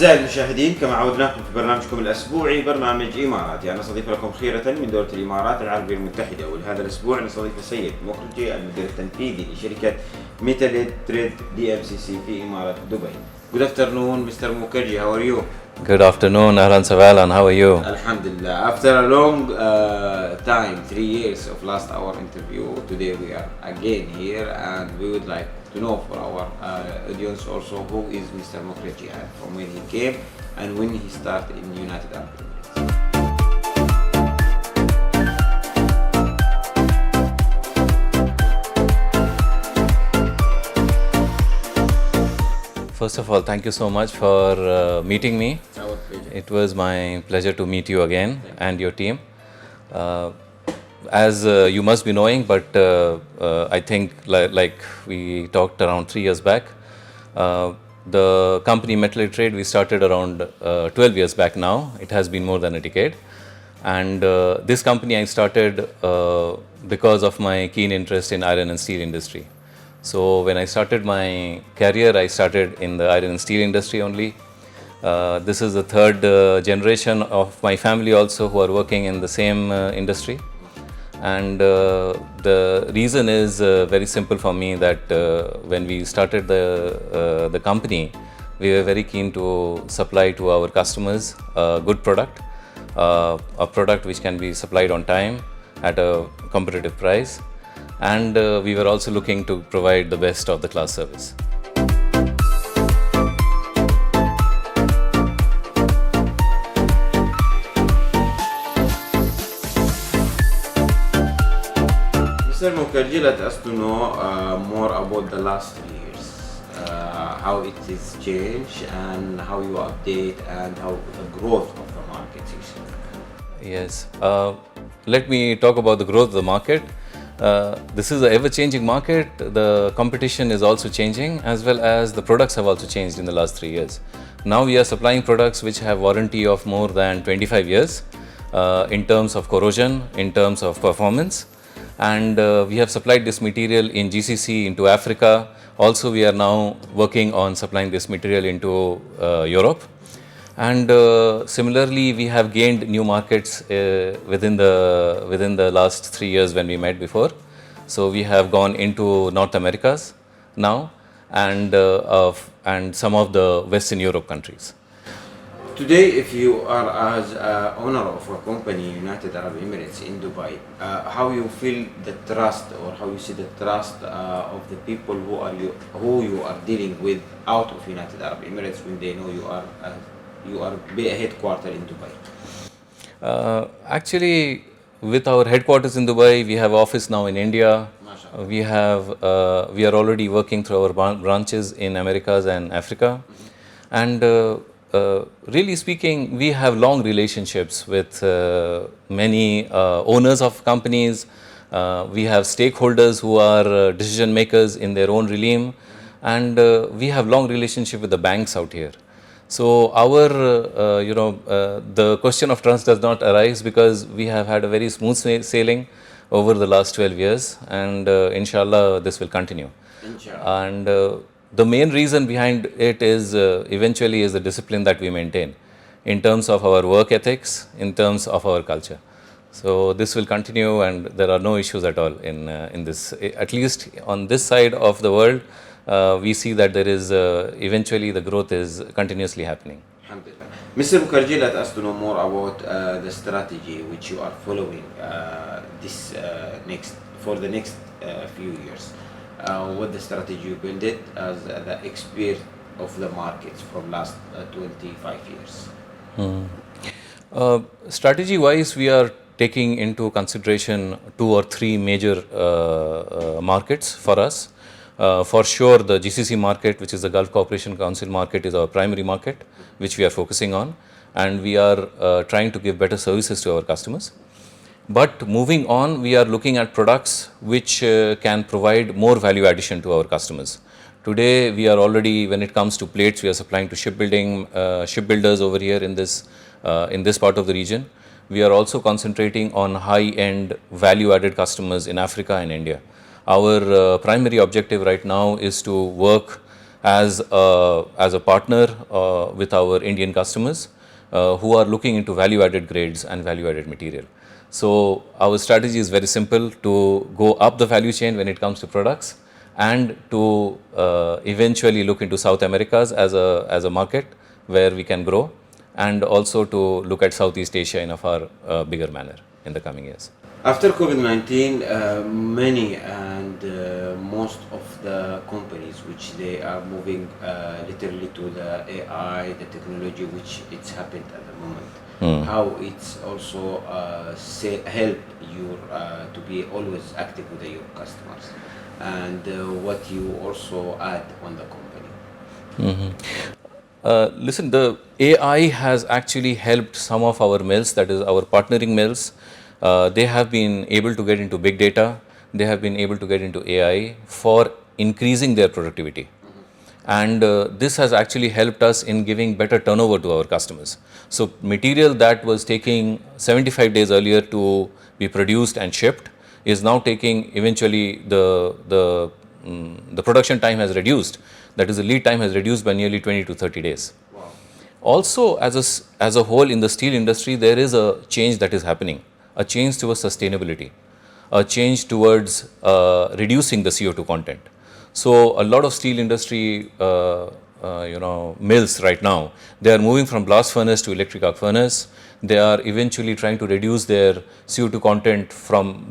أعزائي المشاهدين، كما عودناكم في برنامجكم الأسبوعي برنامج إماراتي، أنا أستضيف لكم خيرة من دولة الإمارات العربية المتحدة، ولهذا الأسبوع نستضيف السيد مukherjee المدير التنفيذي لشركة ميتال تريد DMCC في إمارات دبي. Good afternoon, Mr. Mukherjee. How are you? Good afternoon, Ahlan Savalan. How are you? Alhamdulillah. After a long time, 3 years of last our interview, today we are again here, and we would like to know for our audience also who is Mr. Mukherjee and from when he came and when he started in United Arab Emirates. First of all, thank you so much for meeting me. It's our pleasure. It was my pleasure to meet you again and your team. As you must be knowing, but I think like we talked around 3 years back, the company Metal Trade we started around 12 years back now. It has been more than a decade. And this company I started because of my keen interest in iron and steel industry. So when I started my career, I started in the iron and steel industry only. This is the third generation of my family also who are working in the same industry. And the reason is very simple for me that when we started the company, we were very keen to supply to our customers a good product, a product which can be supplied on time at a competitive price. And we were also looking to provide the best of the class service. Mr. Mukherjee, let us to know more about the last 3 years, how it is changed and how you update and how the growth of the market is. Yes, let me talk about the growth of the market. This is an ever-changing market. The competition is also changing, as well as the products have also changed in the last 3 years. Now we are supplying products which have warranty of more than 25 years in terms of corrosion, in terms of performance. And we have supplied this material in GCC into Africa. Also, we are now working on supplying this material into Europe. And similarly, we have gained new markets within the last 3 years when we met before. So we have gone into North Americas now, and some of the Western Europe countries. Today, if you are as owner of a company, United Arab Emirates in Dubai, how you feel the trust, or how you see the trust of the people who you are dealing with out of United Arab Emirates when they know you are headquartered in Dubai? Actually, with our headquarters in Dubai, we have office now in India. We are already working through our branches in Americas and Africa. And really speaking, we have long relationships with many owners of companies. We have stakeholders who are decision makers in their own realm, and we have long relationship with the banks out here. So our, the question of trust does not arise because we have had a very smooth sailing over the last 12 years, and inshallah this will continue. Inshallah. And the main reason behind it is eventually is the discipline that we maintain in terms of our work ethics, in terms of our culture. So this will continue, and there are no issues at all in this. At least on this side of the world, we see that there is eventually the growth is continuously happening. Alhamdulillah. Mr. Mukherjee, let us to know more about the strategy which you are following for the next few years. What the strategy you build it as the expert of the markets from last 25 years? Strategy wise, we are taking into consideration 2 or 3 major markets for us. For sure, the GCC market, which is the Gulf Cooperation Council market, is our primary market, which we are focusing on, and we are trying to give better services to our customers. But moving on, we are looking at products which can provide more value addition to our customers. Today, we are already, when it comes to plates, we are supplying to shipbuilders over here in this part of the region. We are also concentrating on high-end value-added customers in Africa and India. Our primary objective right now is to work as a partner with our Indian customers who are looking into value-added grades and value-added material. So our strategy is very simple: to go up the value chain when it comes to products, and to eventually look into South Americas as a market where we can grow, and also to look at Southeast Asia in a far bigger manner in the coming years. After COVID-19, many and most of the companies which they are moving literally to the AI, the technology which it's happened at the moment. How it's also help you to be always active with your customers, and what you also add on the company. Listen, the AI has actually helped some of our mills, that is our partnering mills. They have been able to get into big data, they have been able to get into AI for increasing their productivity. And this has actually helped us in giving better turnover to our customers. So material that was taking 75 days earlier to be produced and shipped is now taking, eventually the production time has reduced, that is the lead time has reduced by nearly 20 to 30 days. Wow. Also, as a whole in the steel industry, there is a change that is happening, a change towards sustainability, a change towards reducing the CO2 content. So a lot of steel industry mills right now, they are moving from blast furnace to electric arc furnace. They are eventually trying to reduce their CO2 content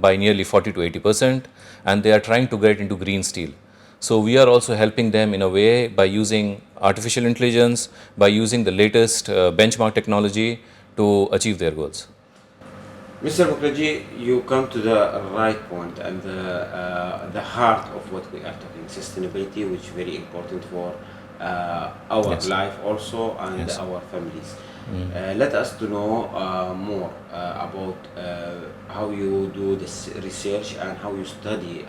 by nearly 40 to 80%, and they are trying to get into green steel. So we are also helping them in a way by using artificial intelligence, by using the latest benchmark technology to achieve their goals. Mr. Mukherjee, you come to the right point and the heart of what we are talking, sustainability, which is very important for our Yes. life also and Yes. our families. Let us to know more about how you do this research and how you study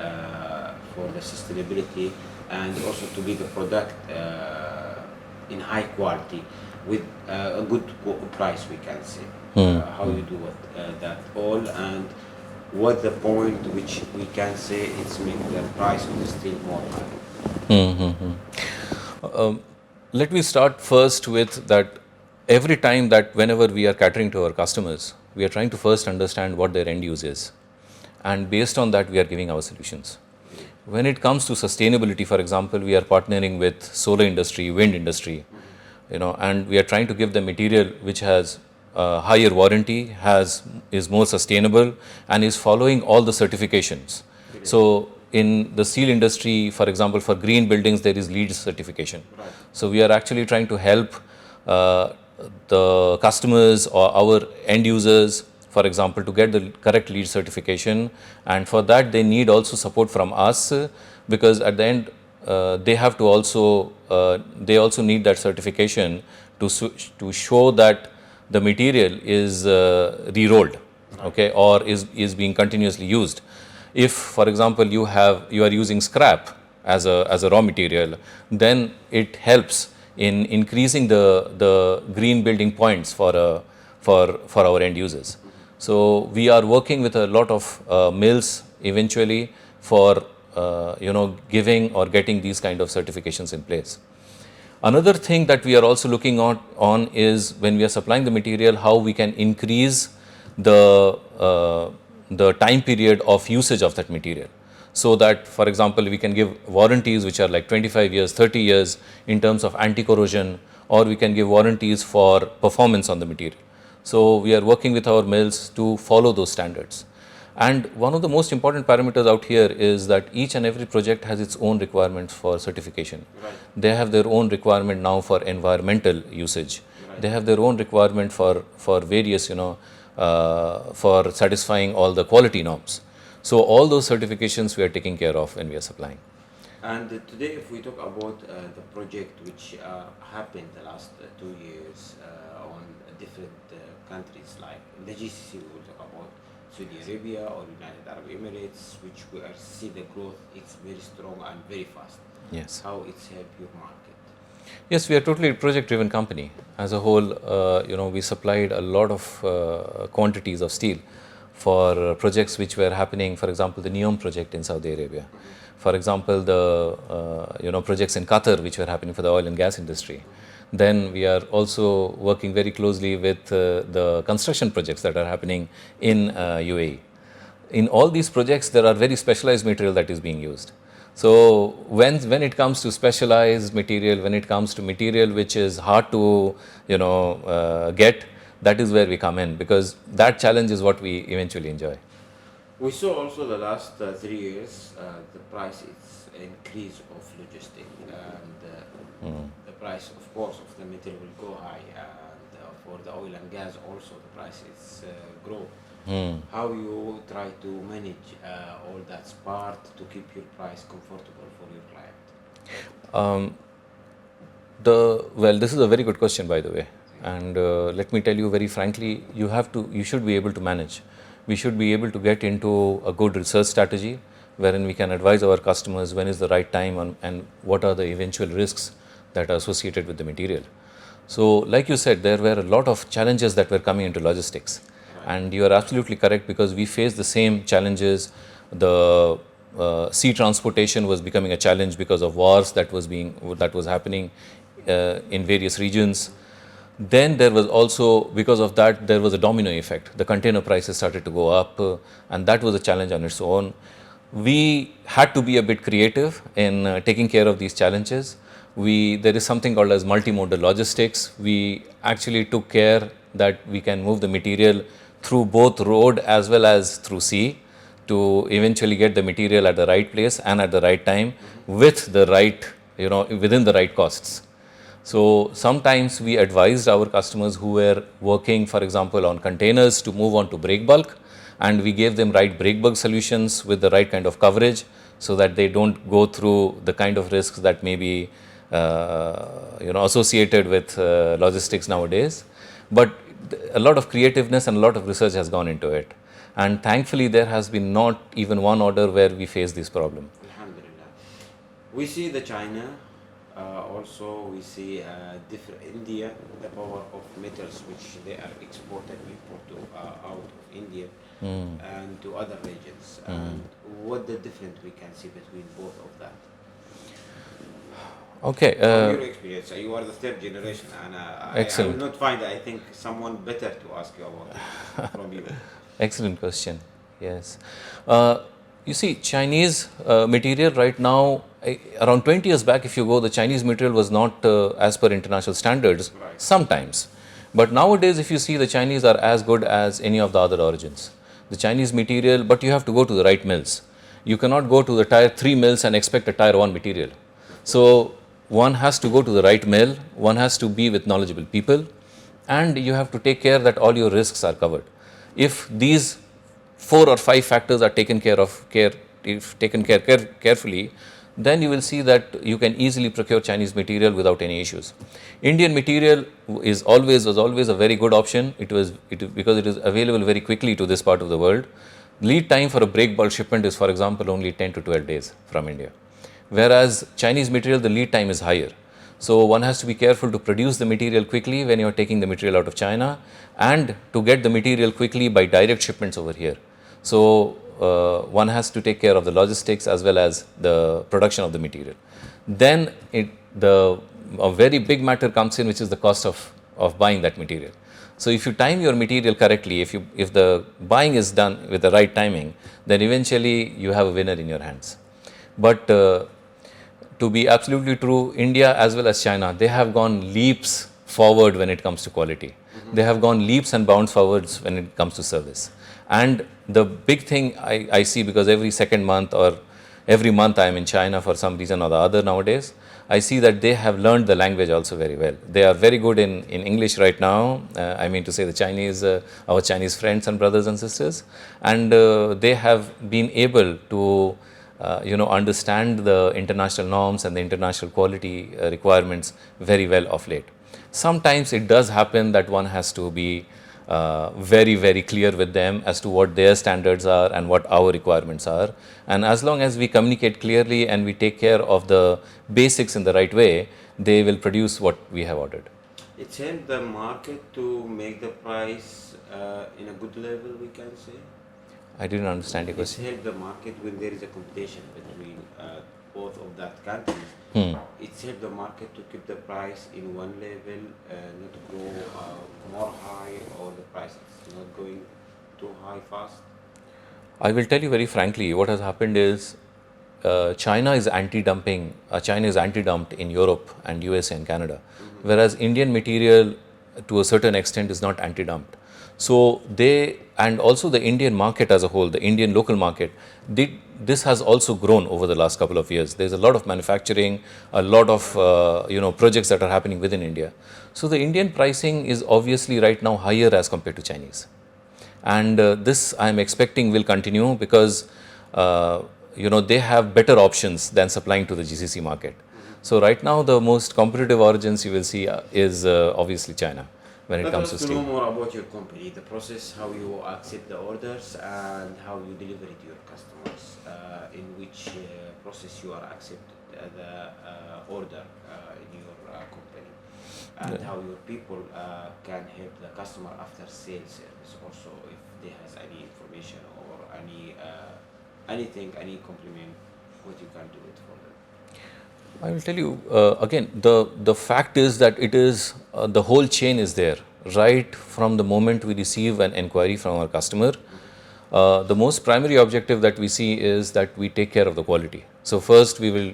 for the sustainability, and also to be the product in high quality with a good price, we can say. How you do that all, and what the point which we can say it's make the price of the steel more high. Let me start first with that. Every time that whenever we are catering to our customers, we are trying to first understand what their end use is, and based on that we are giving our solutions. When it comes to sustainability, for example, we are partnering with solar industry, wind industry, and we are trying to give them material which has higher warranty, is more sustainable, and is following all the certifications. So in the steel industry, for example, for green buildings, there is LEED certification. Right. So we are actually trying to help the customers or our end users, for example, to get the correct LEED certification, and for that they need also support from us, because at the end they have to also they also need that certification to show that the material is re-rolled, okay, or is being continuously used. If, for example, you are using scrap as a raw material, then it helps in increasing the green building points for our end users. So we are working with a lot of mills eventually for giving or getting these kind of certifications in place. Another thing that we are also looking on is, when we are supplying the material, how we can increase the time period of usage of that material. So that, for example, we can give warranties which are like 25 years, 30 years in terms of anti-corrosion, or we can give warranties for performance on the material. So we are working with our mills to follow those standards. And one of the most important parameters out here is that each and every project has its own requirements for certification. Right. They have their own requirement now for environmental usage. Right. They have their own requirement for various, for satisfying all the quality norms. So all those certifications we are taking care of when we are supplying. And today, if we talk about the project which happened the last 2 years on different countries, like the GCC, we will talk about Saudi Arabia or United Arab Emirates, which we are see the growth, it's very strong and very fast. Yes. How it's helped your market? Yes, we are totally a project-driven company. As a whole, we supplied a lot of quantities of steel for projects which were happening, for example, the NEOM project in Saudi Arabia. For example, the projects in Qatar which were happening for the oil and gas industry. Then we are also working very closely with the construction projects that are happening in UAE. In all these projects, there are very specialized material that is being used. So when it comes to specialized material, when it comes to material which is hard to get, that is where we come in, because that challenge is what we eventually enjoy. We saw also the last 3 years the price is increase of logistics, and the price, of course, of the material will go high, and for the oil and gas also the prices grow. How you try to manage all that part to keep your price comfortable for your client? Well, this is a very good question, by the way, and let me tell you very frankly, you should be able to manage. We should be able to get into a good research strategy wherein we can advise our customers when is the right time and what are the eventual risks that are associated with the material. So like you said, there were a lot of challenges that were coming into logistics. And you are absolutely correct, because we face the same challenges. The sea transportation was becoming a challenge because of wars that was happening in various regions. Then there was also, because of that, there was a domino effect. The container prices started to go up, and that was a challenge on its own. We had to be a bit creative in taking care of these challenges. There is something called as multimodal logistics. We actually took care that we can move the material through both road as well as through sea to eventually get the material at the right place and at the right time with the right, within the right costs. So sometimes we advised our customers who were working, for example, on containers to move on to break bulk, and we gave them right break bulk solutions with the right kind of coverage so that they don't go through the kind of risks that may be associated with logistics nowadays. But a lot of creativeness and a lot of research has gone into it, and thankfully there has been not even one order where we face this problem. Alhamdulillah. We see the China, also we see different India, the power of metals which they are exported out of India and to other regions. And what the difference we can see between both of that? Okay. From your experience, you are the third generation, and I will not find, I think, someone better to ask you about it from you. Excellent question. Yes. You see, Chinese material right now, around 20 years back, if you go, the Chinese material was not as per international standards, sometimes. But nowadays, if you see, the Chinese are as good as any of the other origins. The Chinese material, but you have to go to the right mills. You cannot go to the tier 3 mills and expect a tier 1 material. So one has to go to the right mill, one has to be with knowledgeable people, and you have to take care that all your risks are covered. If these 4 or 5 factors are taken care carefully, then you will see that you can easily procure Chinese material without any issues. Indian material was always a very good option. Because it is available very quickly to this part of the world. Lead time for a break bulk shipment is, for example, only 10 to 12 days from India. Whereas Chinese material, the lead time is higher. So one has to be careful to produce the material quickly when you are taking the material out of China, and to get the material quickly by direct shipments over here. So one has to take care of the logistics as well as the production of the material. Then a very big matter comes in, which is the cost of buying that material. So if you time your material correctly, if the buying is done with the right timing, then eventually you have a winner in your hands. But to be absolutely true, India as well as China, they have gone leaps forward when it comes to quality. They have gone leaps and bounds forwards when it comes to service. And the big thing I see, because every second month or every month I am in China for some reason or the other nowadays, I see that they have learned the language also very well. They are very good in English right now. I mean to say the Chinese, our Chinese friends and brothers and sisters. And they have been able to understand the international norms and the international quality requirements very well of late. Sometimes it does happen that one has to be very, very clear with them as to what their standards are and what our requirements are. And as long as we communicate clearly and we take care of the basics in the right way, they will produce what we have ordered. It's helped the market to make the price in a good level, we can say? I didn't understand your It's question. help the market when there is a competition between both of that countries. It's help the market to keep the price in one level, not to go more high, or the price is not going too high fast. I will tell you very frankly, what has happened is China is anti-dumping. China is anti-dumped in Europe and USA and Canada, whereas Indian material, to a certain extent, is not anti-dumped. So they, and also the Indian market as a whole, the Indian local market, this has also grown over the last couple of years. There's a lot of manufacturing, a lot of projects that are happening within India. So the Indian pricing is obviously right now higher as compared to Chinese. And this I am expecting will continue because they have better options than supplying to the GCC market. So right now the most competitive origins you will see is obviously China when it comes to Let us know steel. more about your company, the process, how you accept the orders, and how you deliver it to your customers. In which process you are accepted the order in your company, and how your people can help the customer after sales service. Also, if they has any information or anything, any compliment, what you can do it for them. I will tell you again, the fact is that it is the whole chain is there right from the moment we receive an inquiry from our customer. The most primary objective that we see is that we take care of the quality. So first we will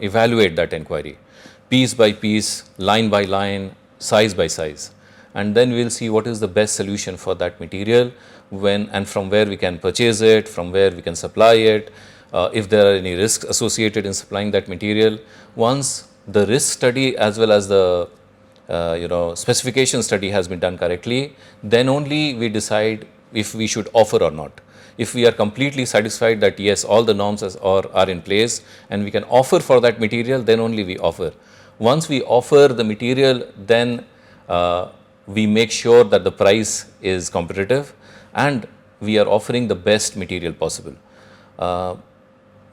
evaluate that inquiry piece by piece, line by line, size by size, and then we'll see what is the best solution for that material, when and from where we can purchase it, from where we can supply it, if there are any risks associated in supplying that material. Once the risk study as well as the specification study has been done correctly, then only we decide if we should offer or not. If we are completely satisfied that yes, all the norms are in place and we can offer for that material, then only we offer. Once we offer the material, then we make sure that the price is competitive and we are offering the best material possible.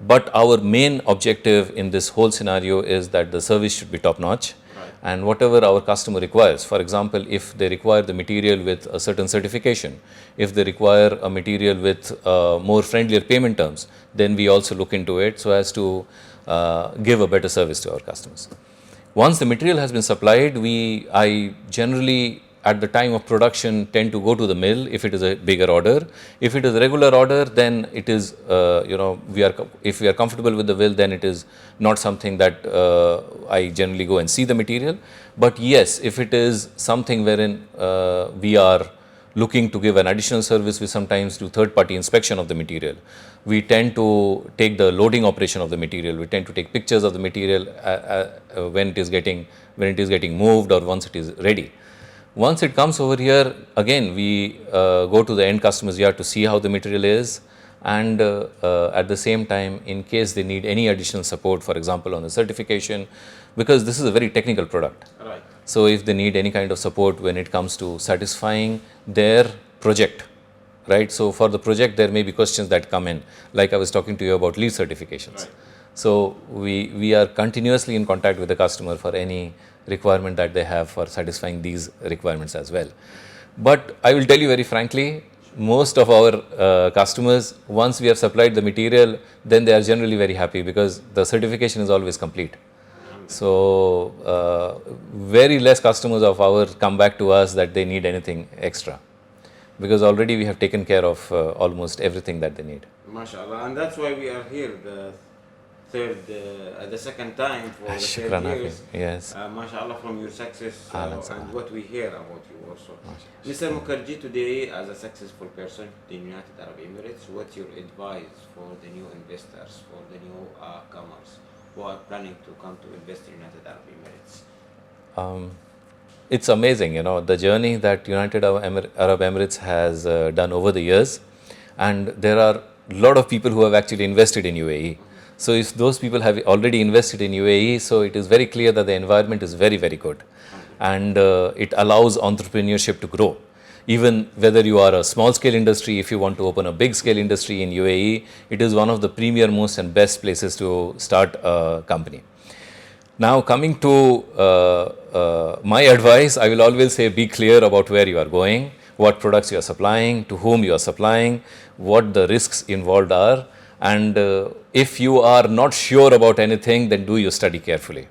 But our main objective in this whole scenario is that the service should be top notch. And whatever our customer requires, for example, if they require the material with a certain certification, if they require a material with more friendlier payment terms, then we also look into it so as to give a better service to our customers. Once the material has been supplied, I generally at the time of production tend to go to the mill if it is a bigger order. If it is a regular order, then it is if we are comfortable with the will, then it is not something that I generally go and see the material. But yes, if it is something wherein we are looking to give an additional service, we sometimes do third party inspection of the material. We tend to take the loading operation of the material. We tend to take pictures of the material when it is getting moved or once it is ready. Once it comes over here, again we go to the end customer's yard to see how the material is, and at the same time, in case they need any additional support, for example on the certification, because this is a very technical product. Right. So if they need any kind of support when it comes to satisfying their project, right? So for the project there may be questions that come in, like I was talking to you about lead certifications. Right. So we are continuously in contact with the customer for any requirement that they have for satisfying these requirements as well. But I will tell you very frankly, most of our customers, once we have supplied the material, then they are generally very happy because the certification is always complete. So very less customers of ours come back to us that they need anything extra, because already we have taken care of almost everything that they need. MashaAllah, and that's why we are here the second time for the third years. Yes. MashaAllah, from your success and what we hear about you also. Mr. Mukherjee, today as a successful person in United Arab Emirates, what's your advice for the new investors, for the new comers who are planning to come to invest in United Arab Emirates? It's amazing, the journey that United Arab Emirates has done over the years, and there are a lot of people who have actually invested in UAE. So if those people have already invested in UAE, so it is very clear that the environment is very, very good, and it allows entrepreneurship to grow. Even whether you are a small scale industry, if you want to open a big scale industry in UAE, it is one of the premier, most and best places to start a company. Now coming to my advice, I will always say be clear about where you are going. what products you are supplying, to whom you are supplying, what the risks involved are, and if you are not sure about anything, then do your study carefully.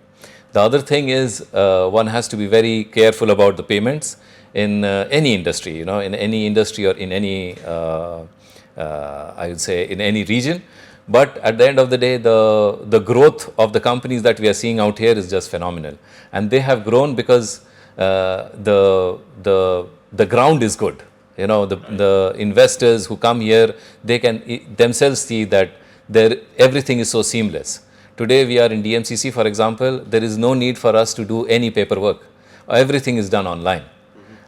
The other thing is one has to be very careful about the payments in any industry, in any industry or in any, I would say, in any region. But at the end of the day, the growth of the companies that we are seeing out here is just phenomenal. And they have grown because the ground is good. The investors who come here, they can themselves see that everything is so seamless. Today we are in DMCC, for example, there is no need for us to do any paperwork. Everything is done online.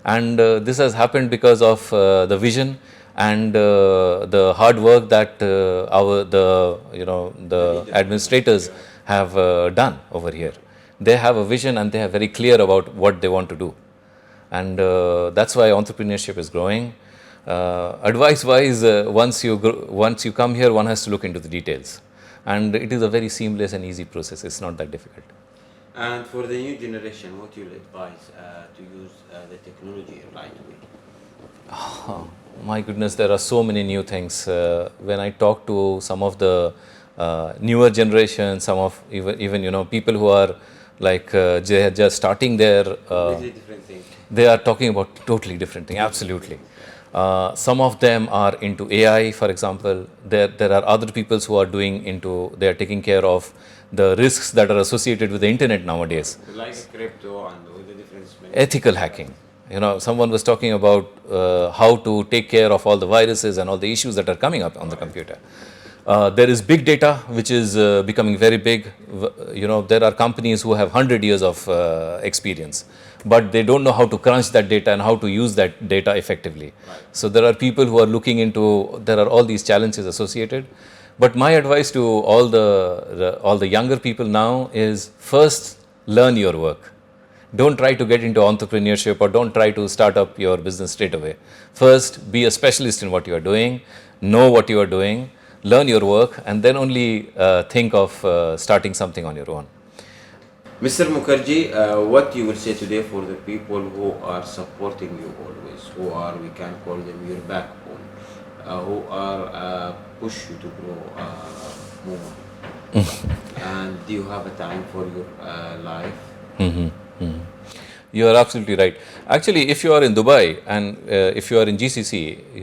And this has happened because of the vision and the hard work that the administrators have done over here. They have a vision and they are very clear about what they want to do. And that's why entrepreneurship is growing. Advice-wise, once you come here, one has to look into the details. And it is a very seamless and easy process. It's not that difficult. And for the new generation, what you will advise to use the technology right way? Oh, my goodness, there are so many new things. When I talk to some of the newer generation, some of even people who are like they are just starting their, different thing. They are talking about totally different thing. Absolutely. Some of them are into AI, for example. There are other people who are they are taking care of the risks that are associated with the internet nowadays. Like crypto and all the different ethical hacking. Someone was talking about how to take care of all the viruses and all the issues that are coming up on the computer. There is big data, which is becoming very big. There are companies who have 100 years of experience, but they don't know how to crunch that data and how to use that data effectively. Right. So there are people who are looking into, there are all these challenges associated. But my advice to all the younger people now is, first, learn your work. Don't try to get into entrepreneurship or don't try to start up your business straight away. First, be a specialist in what you are doing, know what you are doing, learn your work, and then only think of starting something on your own. Mr. Mukherjee, what you will say today for the people who are supporting you always, who are, we can call them your backbone, who are push you to grow more, and do you have a time for your life? You are absolutely right. Actually, if you are in Dubai and if you are in GCC,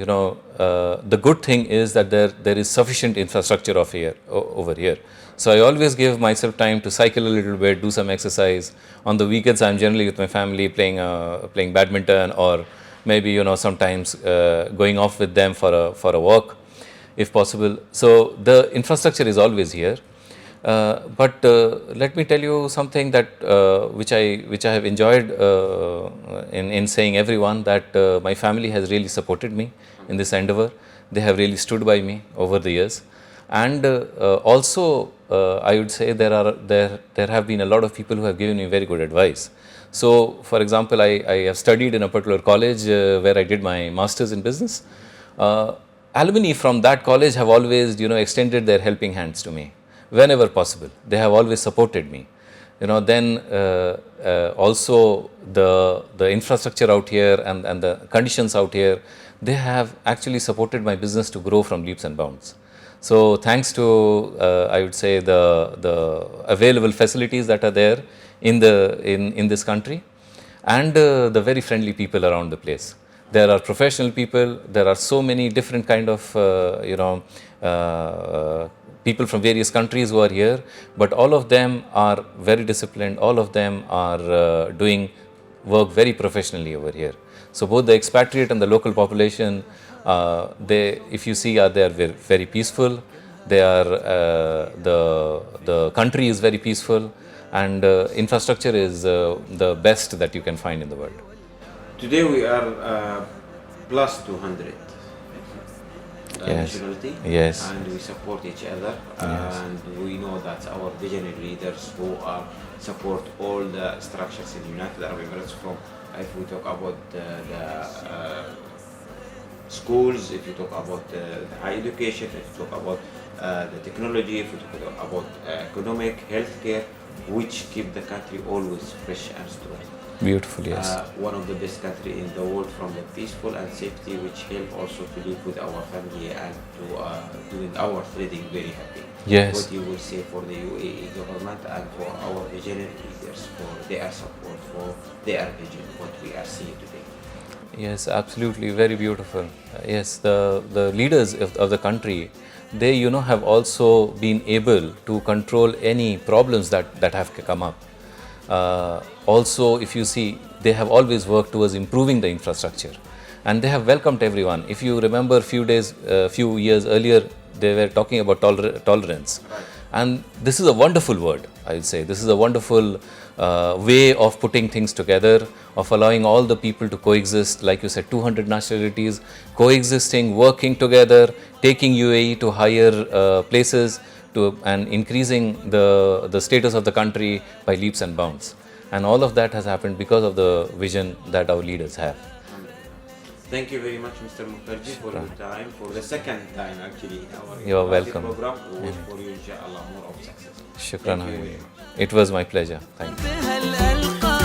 the good thing is that there is sufficient infrastructure over here. So I always give myself time to cycle a little bit, do some exercise. On the weekends, I'm generally with my family playing badminton, or maybe sometimes going off with them for a walk, if possible. So the infrastructure is always here. But let me tell you something that which I have enjoyed in saying everyone, that my family has really supported me in this endeavor. They have really stood by me over the years, and also I would say there have been a lot of people who have given me very good advice. So, for example, I have studied in a particular college where I did my masters in business. Alumni from that college have always extended their helping hands to me. Whenever possible, they have always supported me. Then also the infrastructure out here and the conditions out here, they have actually supported my business to grow from leaps and bounds. So thanks to I would say the available facilities that are there in this country, and the very friendly people around the place. There are professional people. There are so many different kind of people from various countries who are here, but all of them are very disciplined. All of them are doing work very professionally over here. So both the expatriate and the local population, if you see, they are very, very peaceful. They are the country is very peaceful, and infrastructure is the best that you can find in the world. Today we are plus 200. Nationality, yes, and we support each other, yes. And we know that our visionary leaders who are support all the structures in United Arab Emirates, from if we talk about the schools, if you talk about the high education, if you talk about the technology, if you talk about economic, healthcare, which keep the country always fresh and strong. Beautiful, yes. One of the best country in the world from the peaceful and safety, which help also to live with our family and to doing our trading very happy. Yes. What you will say for the UAE government and for our visionary leaders for their support for their vision, what we are seeing today. Yes, absolutely, very beautiful. Yes, the leaders of the country, they have also been able to control any problems that have come up. Also, if you see, they have always worked towards improving the infrastructure, and they have welcomed everyone. If you remember, few years earlier, they were talking about tolerance, and this is a wonderful word. I would say this is a wonderful way of putting things together, of allowing all the people to coexist. Like you said, 200 nationalities coexisting, working together, taking UAE to higher places, and increasing the status of the country by leaps and bounds. And all of that has happened because of the vision that our leaders have. Thank you very much, Mr. Mukherjee, for your time, for the second time actually in our You're welcome. program. We wish for you, inshallah, more of success. Shukran. Thank you very much. It was my pleasure. Thank you.